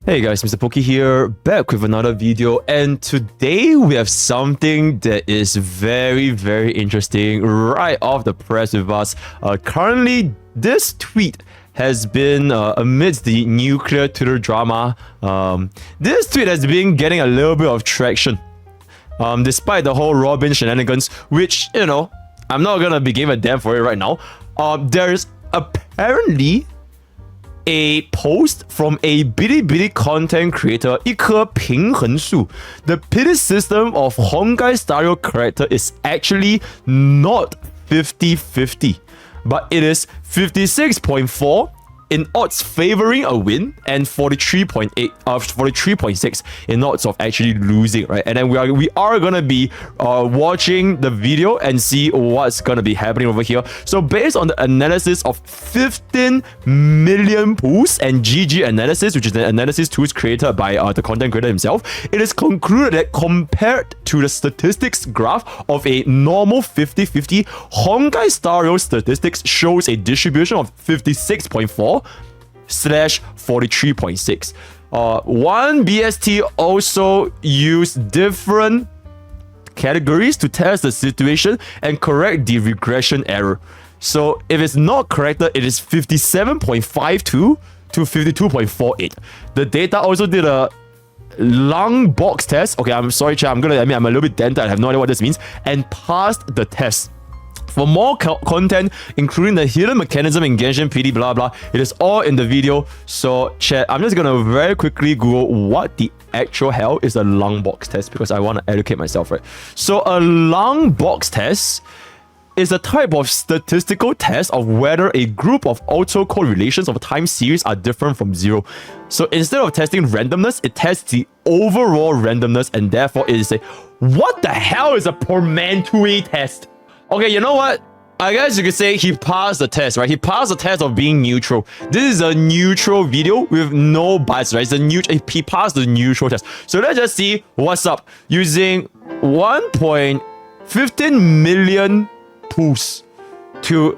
Hey guys, MrPokke here, back with another video, and today we have something that is very interesting right off the press with us. Currently, this tweet has been amidst the nuclear Twitter drama. This tweet has been getting a little bit of traction, despite the whole Robin shenanigans, which, you know, I'm not gonna be giving a damn for it right now. There's apparently a post from a Bilibili content creator, 一棵平衡树. The pity system of honkaistarrail character is actually not 50-50, but it is 56.4 in odds favoring a win and 43.6 in odds of actually losing, right? And then we are gonna be watching the video and see what's gonna be happening over here. So based on the analysis of 15 million pools and GG analysis, which is the analysis tools created by the content creator himself, it is concluded that compared to the statistics graph of a normal 50-50, honkaistarrail statistics shows a distribution of 56.4/43.6. One BST also used different categories to test the situation and correct the regression error. So if it's not corrected, it is 57.52 to 52.48. The data also did a lung box test. Okay, I'm sorry, chat. I'm gonna admit I'm a little bit dented. I have no idea what this means, and passed the test. For more content, including the hidden mechanism in Genshin PD, blah blah, it is all in the video. So, chat, I'm just gonna very quickly Google what the actual hell is a lung box test because I want to educate myself, right? So, a lung box test is a type of statistical test of whether a group of autocorrelations of a time series are different from zero. So instead of testing randomness, it tests the overall randomness, and therefore it is a what the hell is a portmanteau test? Okay, you know what? I guess you could say he passed the test, right? He passed the test of being neutral. This is a neutral video with no bias, right? It's a he passed the neutral test. So let's just see what's up using 1.15 million pools to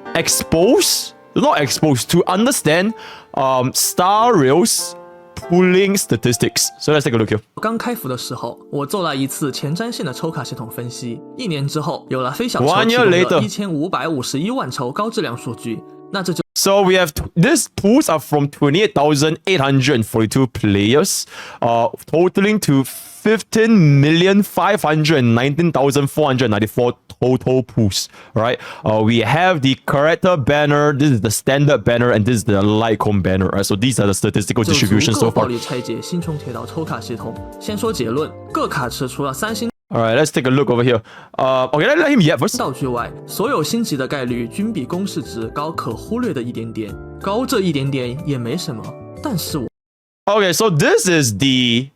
understand StarRail's pooling statistics. So let's take a look here. 刚开服的时候，我做了一次前瞻性的抽卡系统分析。1年之后，有了非小抽提供了1551万抽高质量数据。那这就 So we have these pools are from 28,842 players, totaling to 15,519,494 total pools, right? We have the character banner, this is the standard banner, and this is the Lycom banner, right? So these are the statistical distribution so far. 暴力拆解新充铁道抽卡系统。先说结论，各卡池除了3星 Alright, let's take a look over here. Okay, let him yet first. 道具外，所有星级的概率均比公式值高可忽略的一点点，高这一点点也没什么。但是我 Okay, so this is the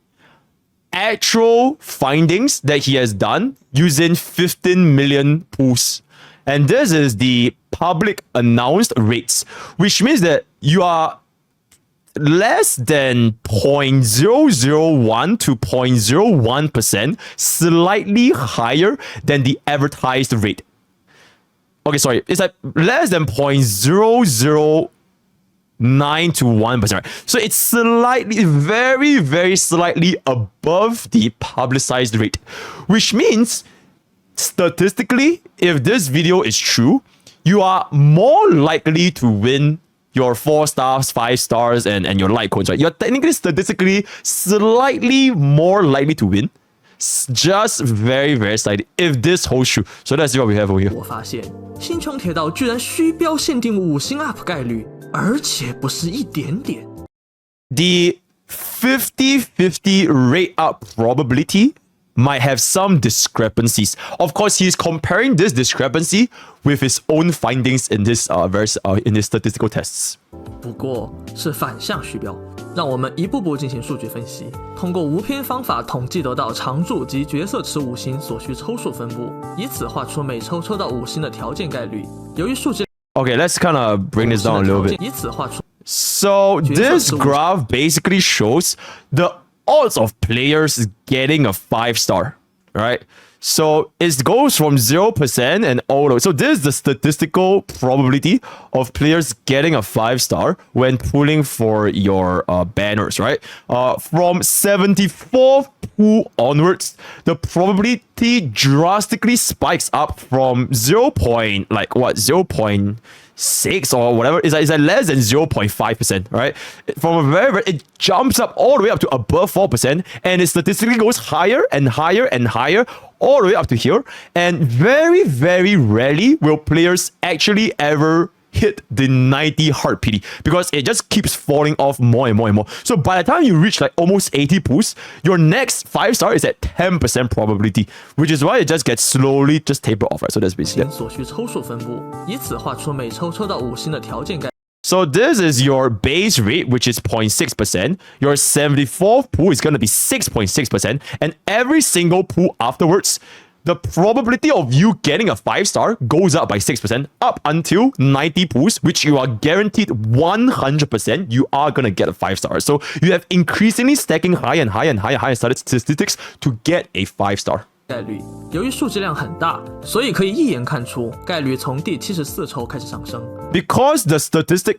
actual findings that he has done using 15 million pools. And this is the public announced rates, which means that you are less than 0.001 to 0.01%, slightly higher than the advertised rate. Okay, sorry, it's like less than 0.009 to 1%, right? So it's slightly, very slightly above the publicized rate, which means statistically, if this video is true, you are more likely to win your 4 stars, 5 stars, and your light codes, right? You're technically, statistically, slightly more likely to win. Just very slightly, if this holds true. So let's see what we have over here. 我发现新充铁道居然虚标限定5星 up 概率，而且不是一点点。The 50-50 rate up probability might have some discrepancies. Of course, he's comparing this discrepancy with his own findings in this in his statistical tests. 不过是反向虚标，让我们一步步进行数据分析，通过无偏方法统计得到常驻及角色池5星所需抽数分布，以此画出每抽抽到5星的条件概率。由于数据 Okay, let's kind of bring this down a little bit. 以此画出 So this graph basically shows the odds of players getting a 5-star, right? So it goes from 0% and all the way. So this is the statistical probability of players getting a 5-star when pulling for your banners, right? From 74th pool onwards, the probability drastically spikes up from 0.6 or whatever. It's like less than 0.5%, right? From a very, it jumps up all the way up to above 4%, and it statistically goes higher and higher and higher all the way up to here. And very, very rarely will players actually ever hit the 90 heart pity, because it just keeps falling off more and more and more. So by the time you reach like almost 80 pools, your next 5-star is at 10% probability, which is why it just gets slowly just taper off, right? So that's basically it. 所需抽数分布，以此画出每抽抽到5星的条件概率。 So this is your base rate, which is 0.6%. Your 74th pool is going to be 6.6%. And every single pool afterwards, the probability of you getting a 5-star goes up by 6% up until 90 pools, which you are guaranteed 100% you are going to get a 5-star. So you have increasingly stacking higher and higher and higher and higher statistics to get a 5-star. 概率，由于数据量很大，所以可以一眼看出概率从第74抽开始上升。Because the statistic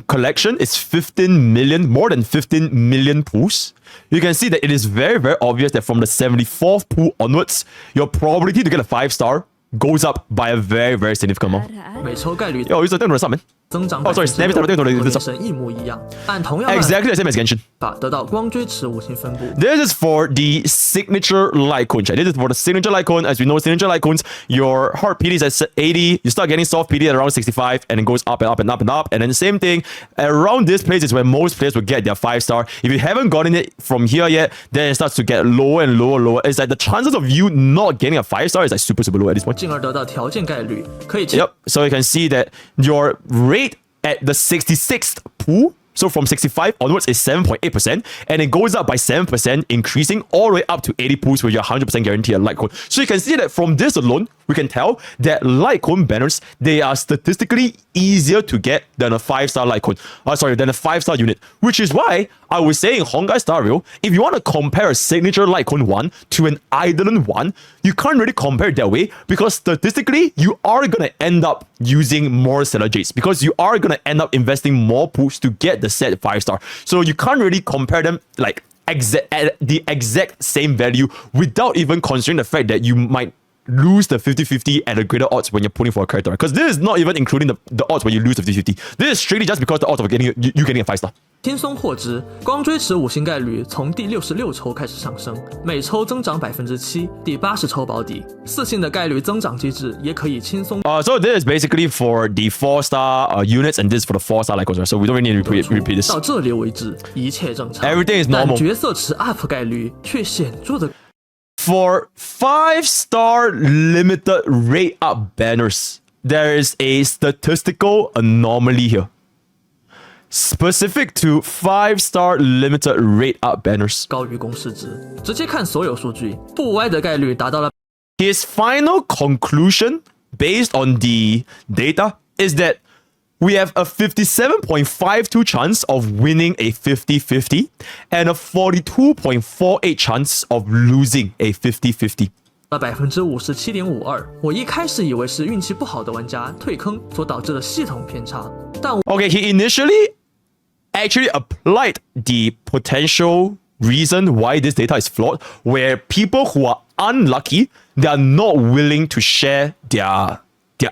collection is 15 million, more than 15 million pools, you can see that it is very, very obvious that from the 74th pool onwards, your probability to get a 5-star goes up by a very, very significant amount. 每抽概率 Yo, use the thing to summon. 增长 Oh, sorry, snap it, snap it, snap it, snap it. 和神一模一样，按同样 Exactly the same as Genshin. 法得到光锥池5星分布。 This is for the signature light cone. This is for the signature light cone. As we know, signature light cones, your heart PD is at 80. You start getting soft PD at around 65, and it goes up and up and up and up. And then the same thing, around this place is where most players will get their 5-star. If you haven't gotten it from here yet, then it starts to get lower and lower and lower. It's like the chances of you not getting a 5-star is like super, super low at this point. 进而得到条件概率，可以 Yep. So you can see that your rate at the 66th pool, so from 65 onwards, is 7.8%, and it goes up by 7%, increasing all the way up to 80 pools where you're 100% guaranteed a light cone. So you can see that from this alone, we can tell that light cone banners, they are statistically easier to get than a 5-star light cone. Than a 5-star unit. Which is why I was saying honkaistarrail, if you want to compare a signature light cone 1 to an Eidolon 1, you can't really compare it that way, because statistically, you are going to end up using more Stellar Jades, because you are going to end up investing more pools to get the set 5-star. So you can't really compare them like at the exact same value without even considering the fact that you might lose the 50-50 at a greater odds when you're pulling for a character. Because this is not even including the odds when you lose the 50-50. This is strictly just because the odds of getting you getting a 5-star. 轻松获知，光锥池5星概率从第66抽开始上升，每抽增长7%，第80抽保底。4星的概率增长机制也可以轻松。So this is basically for the 4-star units, and this is for the 4-star like so we don't really need to repeat this. 到这里为止，一切正常。 Everything is normal. 但角色池 up 概率却显著的。 For 5-star limited rate up banners, there is a statistical anomaly here. Specific to 5-star limited rate up banners. 高于公式值，直接看所有数据，不歪的概率达到了。 His final conclusion, based on the data, is that we have a 57.52 chance of winning a 50-50 and a 42.48 chance of losing a 50-50. 57.52%，我一开始以为是运气不好的玩家退坑所导致的系统偏差，但 Okay, he initially actually applied the potential reason why this data is flawed, where people who are unlucky, they are not willing to share their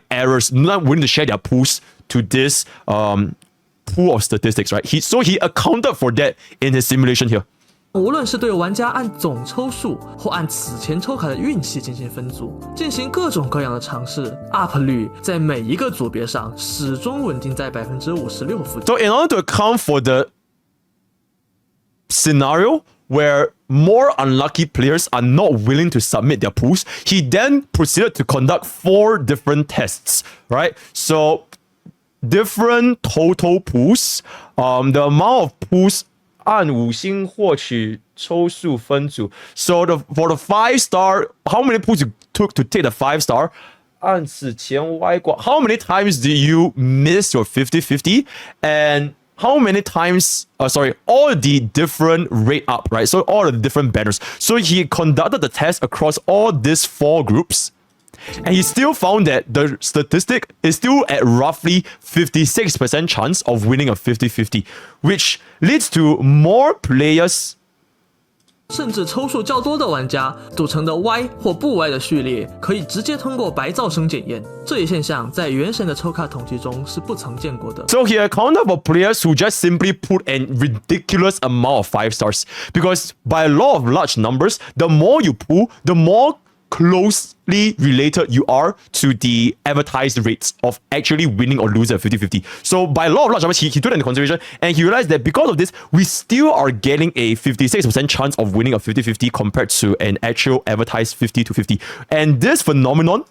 errors, not willing to share their pools to this pool of statistics, right? So he accounted for that in his simulation here. 无论是对玩家按总抽数或按此前抽卡的运气进行分组，进行各种各样的尝试 ，up 率在每一个组别上始终稳定在56%附近。So in order to account for the scenario where more unlucky players are not willing to submit their pools, he then proceeded to conduct 4 different tests, right? So different total pools, the amount of pools 按5星获取抽数分组. So for the 5-star, how many pools you took to take the 5-star? 按此前 Y 过 how many times do you miss your 50-50? And how many times, all the different rate up, right? So all the different banners. So he conducted the test across all these 4 groups. And he still found that the statistic is still at roughly 56% chance of winning a 50-50, which leads to more players 甚至抽数较多的玩家组成的 Y 或不 Y 的序列，可以直接通过白噪声检验。这一现象在原神的抽卡统计中是不曾见过的。So he accounted for players who just simply put an ridiculous amount of 5 stars. Because by law of large numbers, the more you pull, the more closely related you are to the advertised rates of actually winning or losing a 50-50. So by law of large numbers, he took that into consideration and he realized that because of this, we still are getting a 56% chance of winning a 50-50 compared to an actual advertised 50-50. And this phenomenon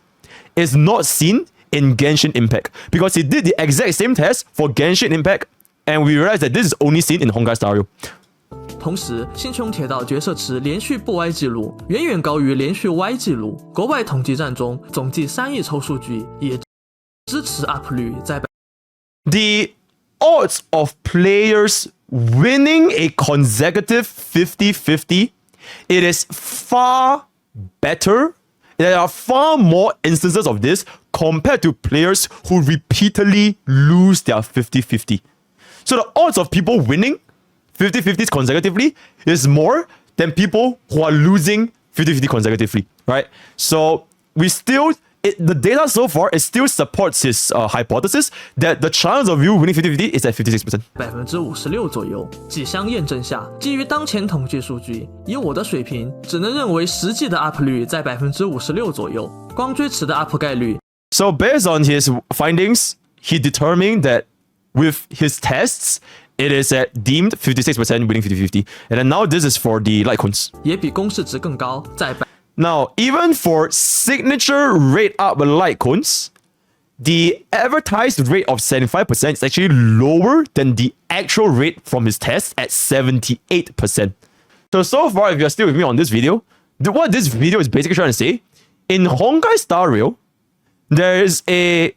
is not seen in Genshin Impact because he did the exact same test for Genshin Impact and we realized that this is only seen in honkaistarrail. 同时，星穹铁道角色池连续不 Y 记录远远高于连续 Y 记录。国外统计站中总计3亿抽数据也支持 UP 率在 The odds of players winning a consecutive 50-50, it is far better. There are far more instances of this compared to players who repeatedly lose their 50-50. So the odds of people winning 50-50s consecutively is more than people who are losing 50-50 consecutively, right? So we still, the data so far, it still supports his hypothesis that the chance of you winning 50-50 is at 56%. 56%左右。几相验证下，基于当前统计数据，以我的水平，只能认为实际的 UP 率在56%左右，光锥池的 UP 概率。So based on his findings, he determined that with his tests, it is at deemed 56% winning 50-50. And then now this is for the Litecoins. 也比公式值更高，在 Now, even for signature rate up Litecoins, the advertised rate of 75% is actually lower than the actual rate from his test at 78%. So far, if you're still with me on this video, what this video is basically trying to say, in honkaistarrail, there is a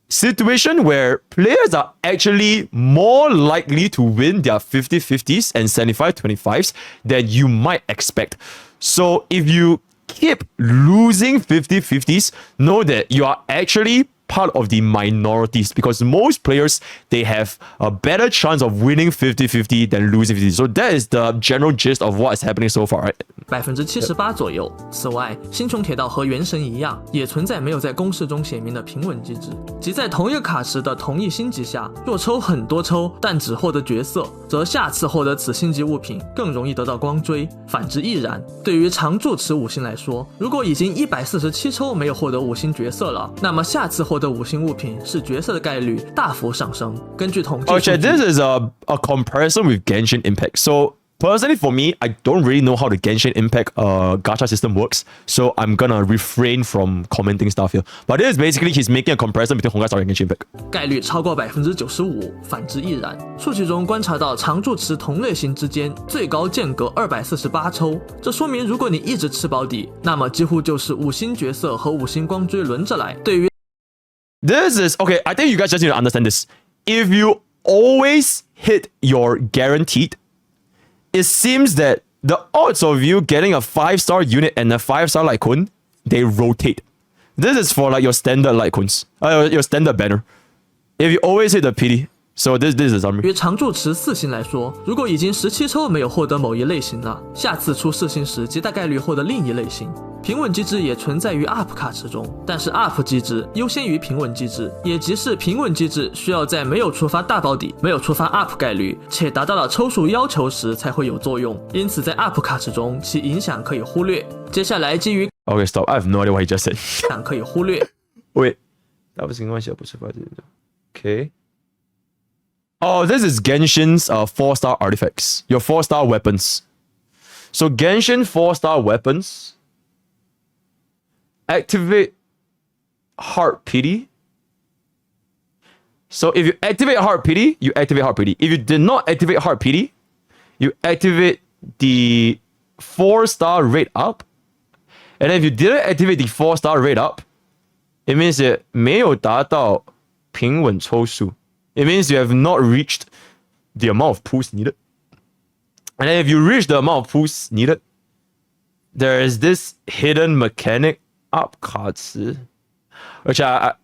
situation where players are actually more likely to win their 50-50s and 75-25s than you might expect. So if you keep losing 50-50s, know that you are actually part of the minorities because most players, they have a better chance of winning 50-50 than losing 50. So that is the general gist of what is happening so far, right? 78%左右。此外，星穹铁道和原神一样，也存在没有在公式中写明的平稳机制，即在同一个卡池的同一星级下，若抽很多抽，但只获得角色，则下次获得此星级物品更容易得到光锥，反之亦然。对于常驻持5星来说，如果已经147抽没有获得5星角色了，那么下次获得5星物品是角色的概率大幅上升。根据统计数据 this is a comparison with Genshin Impact. So personally for me, I don't really know how the Genshin Impact gacha system works, so I'm gonna refrain from commenting stuff here. But this is basically he's making a comparison between honkaistarrail and Genshin Impact. 概率超过95%，反之亦然。数据中观察到常驻池同类型之间最高间隔248抽，这说明如果你一直吃保底，那么几乎就是5星角色和5星光锥轮着来。对于 This is okay. I think you guys just need to understand this. If you always hit your guaranteed, it seems that the odds of you getting a 5-star unit and a 5-star Litecoin, they rotate. This is for like your standard Litecoins, your standard banner. If you always hit the PD, so this is the summary. 于常驻池4星来说，如果已经17抽没有获得某一类型了，下次出4星时极大概率获得另一类型。平稳机制也存在于 UP 卡池中，但是 UP 机制优先于平稳机制，也即是平稳机制需要在没有触发大保底、没有触发 UP 概率，且达到了抽数要求时才会有作用。因此在 UP 卡池中，其影响可以忽略。接下来基于 Okay, stop. I have no idea what he just said. 可以忽略。Wait, okay. Oh, this is Genshin's 4-star artifacts. Your 4-star weapons. So Genshin 4-star weapons activate Heart Pity. So if you activate Heart Pity, you activate Heart Pity. If you did not activate Heart Pity, you activate the 4-star rate up. And then if you didn't activate the 4-star rate up, it means that 没有达到平稳抽数. It means you have not reached the amount of pools needed. And then if you reach the amount of pools needed, there is this hidden mechanic up cards, which I'm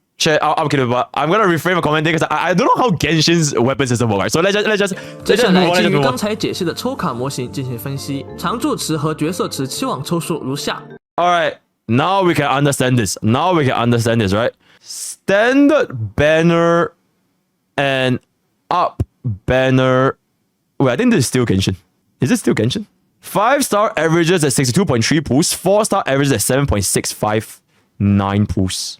kidding, but I'm gonna reframe my comment because I don't know how Genshin's weapon system works. So let's just 接下 move 来 on. 基 Let's 于 move 刚 on. 才解析的抽卡模型进行分析，常驻池和角色池期望抽数如下。 All right, now we can understand this. Now we can understand this, right? Standard banner and up banner. Wait, I think this is still Genshin. Is it still Genshin? 5-star averages at 62.3 pools. 4-star averages at 7.659 pools.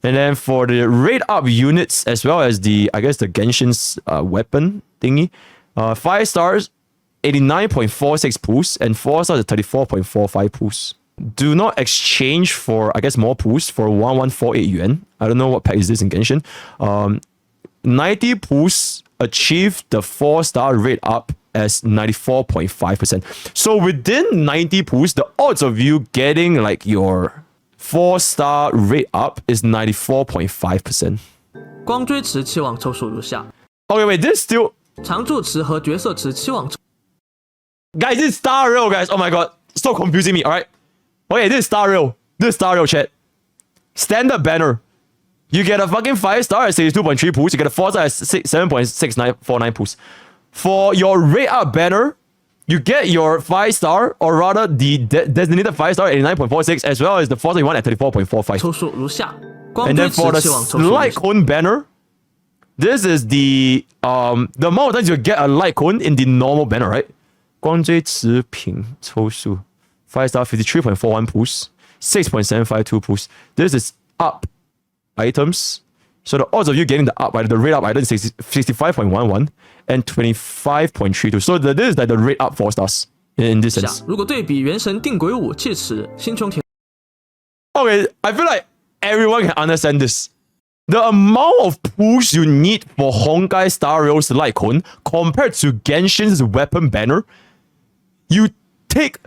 And then for the rate up units as well as the, I guess the Genshin's weapon thingy, 5 stars, 89.46 pools, and 4 stars at 34.45 pools. Do not exchange for, I guess, more pools for 1148 yuan. I don't know what pack is this in Genshin. 90 pools achieve the 4-star rate up as 94.5%. So within 90 pools, the odds of you getting like your 4-star rate up is 94.5%. 光锥池期望抽数如下。 Okay, wait, this still... 常驻池和角色池期望抽 Guys, this is star rail, guys. Oh my god. Stop confusing me, alright? Okay, this is star rail. This is star rail, chat. Standard banner. You get a fucking 5-star at 62.3 pools. You get a 4-star at 7.6949 pools. For your rate up banner, you get your 5-star, or rather the designated 5-star at 89.46, as well as the 4-star you want at 34.45. 抽数如下。光 And 锥 then for 池 the 期望抽数如 light 下。 cone banner, this is the amount of times you get a light cone in the normal banner, right? 光锥池品抽数 5-star 53.41 pools, 6.752 pools. This is up items. So the odds of you getting the up, right, the rate up item is 65.11 and 25.32. So this is like the rate up 4 stars in this 下 sense. 如果对比原神定轨武器池、星穹铁 Okay, I feel like everyone can understand this. The amount of pools you need for honkaistarrail's light cone compared to Genshin's weapon banner, you take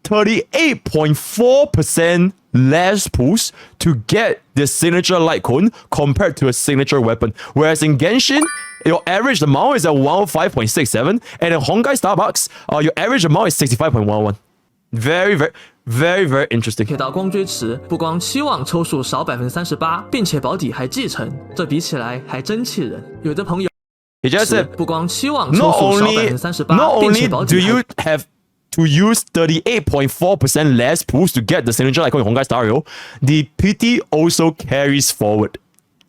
38.4% less pools to get the signature light cone compared to a signature weapon. Whereas in Genshin, your average amount is at 105.67, and in Honkai Starbucks, your average amount is 65.11. Very interesting. 铁道光锥池不光期望抽数少38%，并且保底还继承，这比起来还真气人。有的朋友 He just said, 不光期望抽 not 数少 only 38%，并且保 do 底还 you have to use 38.4% less pools to get the signature icon in Honkai Starrail, the PT also carries forward.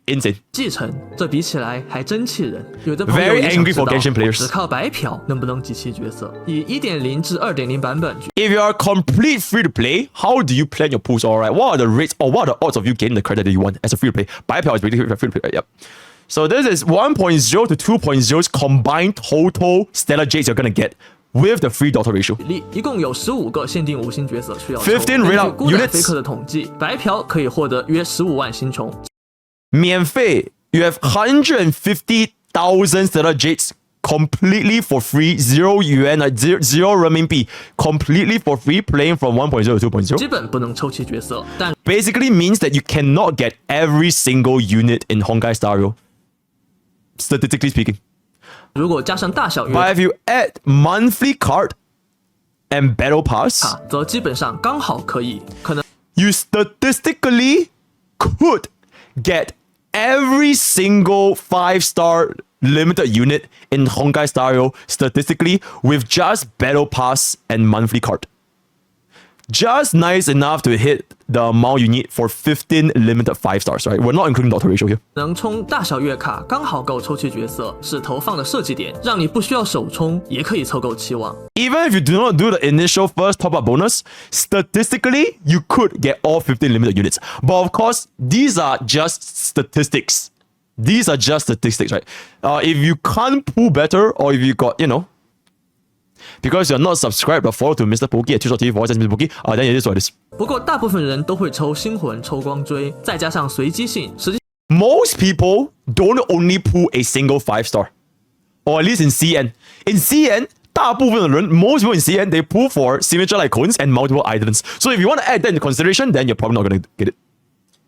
Insane. 继承，这比起来还真气人。有的朋友 Very 也想 angry 知 for 道 Genshin players. 只靠白嫖能不能集齐角色？以 1.0 至 2.0 版本 If you are complete free to play, how do you plan your pools? Alright, what are the rates or what are the odds of you getting the credit that you want as a free to play? 白嫖 is basically free to play. Yep. So this is 1.0 to 2.0's combined total stellar jades you're gonna get with the free daughter ratio. 例，一共有15个限定5星角色需要抽。 15根 rate 据 up 孤胆 units 飞客的统计，白嫖可以获得约15万星穹。免费 you have 150,000 stellar jades completely for free, 0 yuan, 0 renminbi, completely for free playing from 1.0 to 2.0. 基本不能抽齐角色，但 Basically means that you cannot get every single unit in Honkai Starrail, statistically speaking. 如果加上大小月 But if you add monthly card and battle pass, 卡，则基本上刚好可以。可能 you statistically could get every single 5-star limited unit in Honkai Starrail statistically with just battle pass and monthly card. Just nice enough to hit the amount you need for 15 limited 5 stars, right? We're not including daughter ratio here. 能充大小月卡刚好够抽齐角色，是投放的设计点，让你不需要手充也可以凑够期望。 Even if you do not do the initial first top-up bonus, statistically, you could get all 15 limited units. But of course, these are just statistics. These are just statistics, right? If you can't pull better, or if you got, because you're not subscribed or followed to MrPokke at twitch.tv/MrPokke, then it is what it is. 不过大部分人都会抽星魂、抽光锥，再加上随机性，实际 Most people don't only pull a single 5-star. Or at least in CN. In CN, 大部分的人, most people in CN, they pull for signature icons and multiple items. So if you want to add that into consideration, then you're probably not going to get it.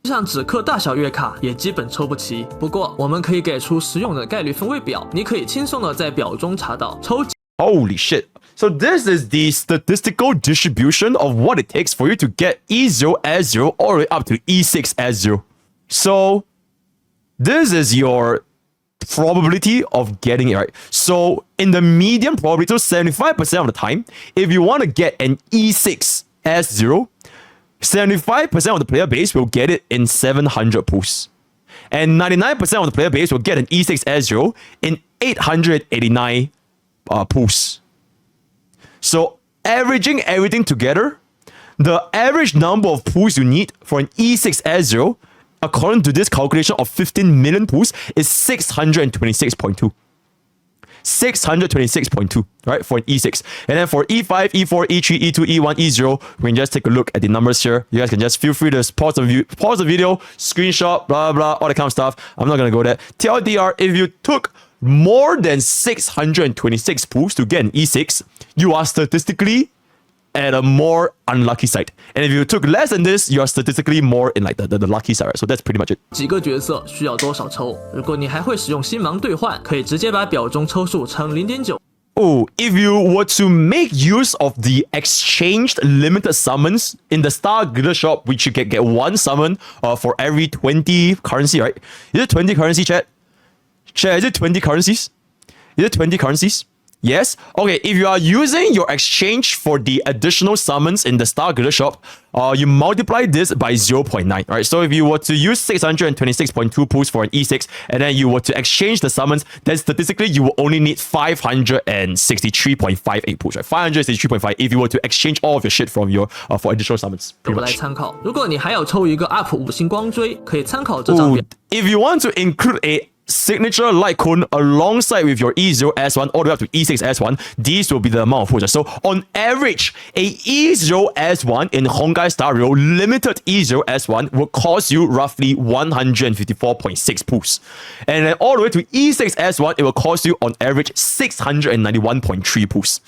像纸壳大小月卡也基本抽不齐。不过我们可以给出实用的概率分位表，你可以轻松的在表中查到抽。Holy shit. So this is the statistical distribution of what it takes for you to get E0 S0 all the way up to E6 S0. So this is your probability of getting it right. So in the median probability, so 75% of the time, if you want to get an E6 S0, 75% of the player base will get it in 700 pools. And 99% of the player base will get an E6 S0 in 889 pools. So averaging everything together, the average number of pools you need for an E6 S0, according to this calculation of 15 million pools, is 626.2. 626.2, right, for an E6. And then for E5, E4, E3, E2, E1, E0, we can just take a look at the numbers here. You guys can just feel free to pause the video, screenshot, blah, blah, all that kind of stuff. I'm not going to go there. TLDR, if you took more than 626 pools to get an E6, you are statistically at a more unlucky side. And if you took less than this, you are statistically more in like the lucky side, right? So that's pretty much it. 几个角色需要多少抽？如果你还会使用星芒兑换，可以直接把表中抽数乘 0.9。Oh, if you were to make use of the exchanged limited summons in the Star Glitter Shop, which you can get one summon for every 20 currency, right? Is it 20 currency, chat? Chat, is it 20 currencies? Is it 20 currencies? Yes? Okay, if you are using your exchange for the additional summons in the Star Glitter Shop, you multiply this by 0.9, right? So if you were to use 626.2 pools for an E6, and then you were to exchange the summons, then statistically you will only need 563.58 pools, right? 563.5 if you were to exchange all of your shit from your for additional summons. 我们来参考，如果你还要抽一个 UP 5星光锥，可以参考这张表。If you want to include a signature light cone alongside with your E0 S1 all the way up to E6 S1, these will be the amount of pools. So on average, a E0 S1 in Honkai Star Rail limited E0 S1 will cost you roughly 154.6 pools. And then all the way to E6 S1, it will cost you on average 691.3 pools.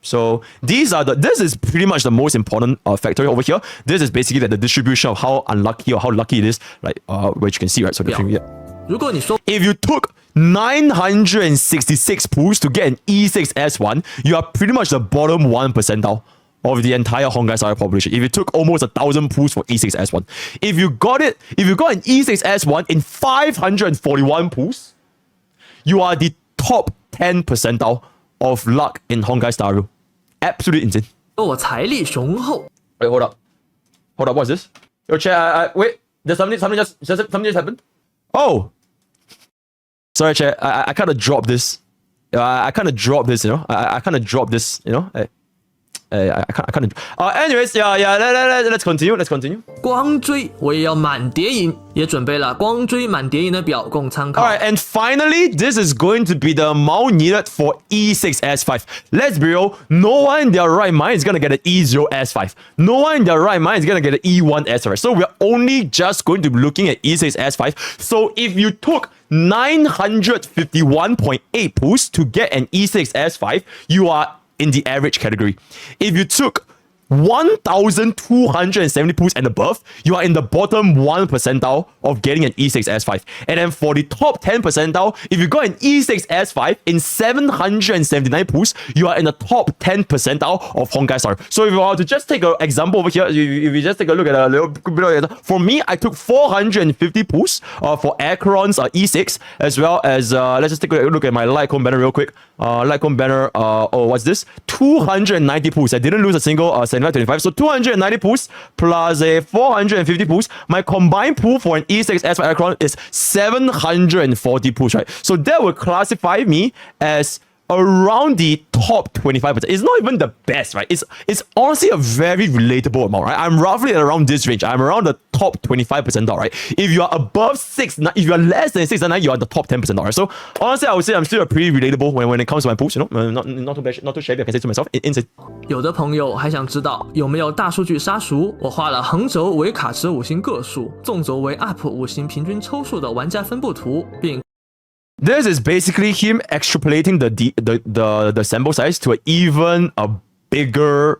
So this is pretty much the most important factor over here. This is basically the distribution of how unlucky or how lucky it is, like which you can see, right? So if you took 966 pools to get an E6 S1, you are pretty much the bottom 1 percentile of the entire Honkai Star Rail population. If you took almost 1,000 pools for E6 S1, if you got an E6 S1 in 541 pools, you are the top 10 percentile of luck in Honkai Star Rail. Absolutely insane. 我财力雄厚。 Wait, hold up. What's this? Yo, chat. Wait. There's something just happened. Oh. Sorry, chat. I kind of dropped this. I kind of dropped this. You know. I kind of dropped this. You know. I kind of. Anyways, let's continue. Let's continue. 光锥我也要满叠银，也准备了光锥满叠银的表供参考。 Alright, and finally, this is going to be the amount needed for E6 S5. Let's be real, no one in their right mind is gonna get an E0 S5. No one in their right mind is gonna get an E1 S5. So we're only just going to be looking at E6 S5. So if you took 951.8 pools to get an E6 S5, you are in the average category. If you took 1,270 pools and above, you are in the bottom 1 percentile of getting an E6 S5. And then for the top 10 percentile, if you got an E6 S5 in 779 pools, you are in the top 10 percentile of Honkai Star. So if you were to just take an example over here, if you just take a look at a little bit, for me, I took 450 pools for Acheron's E6, as well as, let's just take a look at my Lightcone banner real quick. Lightcone banner, what's this? 290 pools. I didn't lose a single 25. So 290 pools plus a 450 pools. My combined pool for an E6 S5 Acheron is 740 pools, right? So that would classify me as around the top 25%. It's not even the best, right? It's honestly a very relatable amount, right? I'm roughly at around this range. I'm around the top 25%, right? If you are above 6, if you are less than 6.9, you are the top 10%, right? So honestly, I would say I'm still pretty relatable when it comes to my pools, you know, not too bad, not too shabby. I can say to myself, insane. 有的朋友还想知道有没有大数据杀熟？我画了横轴为卡池5星个数，纵轴为 UP 5星平均抽数的玩家分布图，并 This is basically him extrapolating the sample size to an even bigger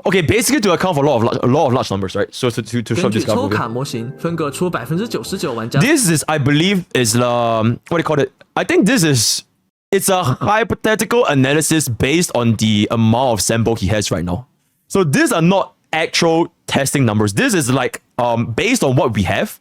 Okay, basically to account for a lot of large numbers, right? So to show 根据 this 抽 graph. 卡模型分割出99%玩家。 This is, I believe, is what do you call it? I think it's a hypothetical analysis based on the amount of sample he has right now. So these are not actual testing numbers. This is like based on what we have.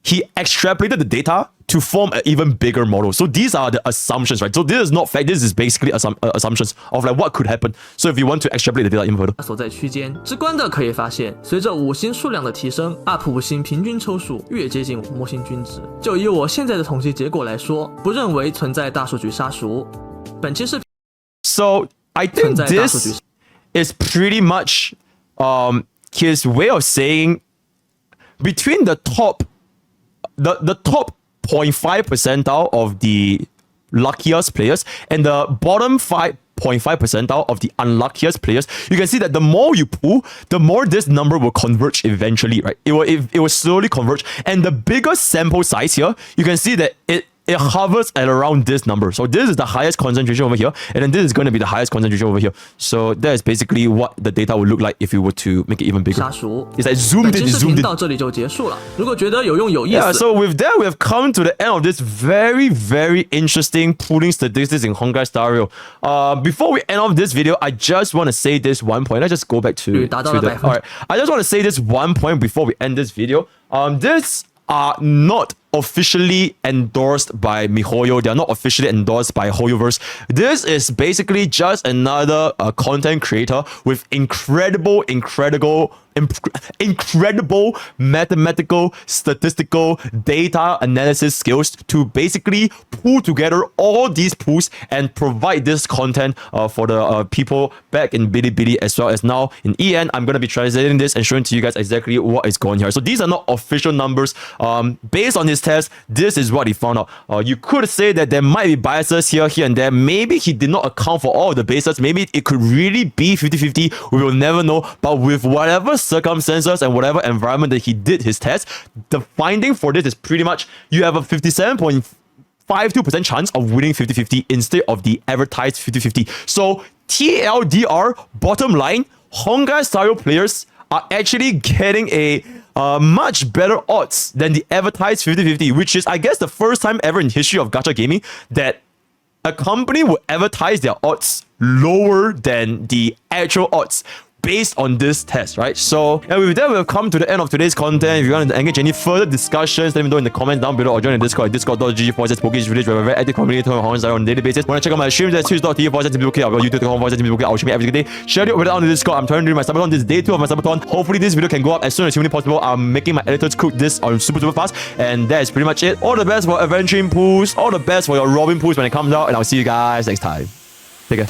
He extrapolated the data to form an even bigger model. So these are the assumptions, right? So this is not fact. This is basically assumptions of like what could happen. So if you want to extrapolate the data even further. 所在区间，直观的可以发现，随着五星数量的提升 ，UP 五星平均抽数越接近模型均值。就以我现在的统计结果来说，不认为存在大数据杀熟。本期视频 So I think this is pretty much his way of saying between the top 0.5 percentile of the luckiest players and the bottom 5.5 percentile of the unluckiest players, you can see that the more you pull, the more this number will converge eventually, right? It will slowly converge. And the bigger sample size here, you can see that it hovers at around this number. So this is the highest concentration over here, and then this is going to be the highest concentration over here. So that is basically what the data would look like if you were to make it even bigger. It's like zoomed in. 到这里就结束了。如果觉得有用有意思 Yeah, so with that, we have come to the end of this very, very interesting pooling statistics in honkaistarrail. Before we end off this video, I just want to say this one point. Let's just go back to the... Alright, I just want to say this one point before we end this video. This are not officially endorsed by MiHoYo. They are not officially endorsed by HoYoverse. This is basically just another content creator with incredible mathematical, statistical data analysis skills to basically pull together all these pools and provide this content for the people back in Bilibili as well as now in EN. I'm going to be translating this and showing to you guys exactly what is going here. So these are not official numbers. Based on his test, this is what he found out. You could say that there might be biases here and there. Maybe he did not account for all of the bases. Maybe it could really be 50-50. We will never know. But with whatever circumstances and whatever environment that he did his test, the finding for this is pretty much you have a 57.52% chance of winning 50-50 instead of the advertised 50-50. So TLDR, bottom line, honkaistarrail players are actually getting a much better odds than the advertised 50-50, which is, I guess, the first time ever in history of gacha gaming that a company will advertise their odds lower than the actual odds based on this test, right? So, and with that, we've come to the end of today's content. If you want to engage any further discussions, let me know in the comments down below or join the Discord at discord.gg/Pokke village. We have a very active community on Honkai on a daily basis. Want to check out my streams at twitch.tv/MrPokke. I've got YouTube.com/MrPokke. I'll stream every day. Share it over there on the Discord. I'm trying to do my subathon. This is day 2 of my subathon. Hopefully, this video can go up as soon as humanly possible. I'm making my editors cook this on super fast. And that is pretty much it. All the best for adventuring pools. All the best for your Robin pools when it comes out. And I'll see you guys next time. Take care.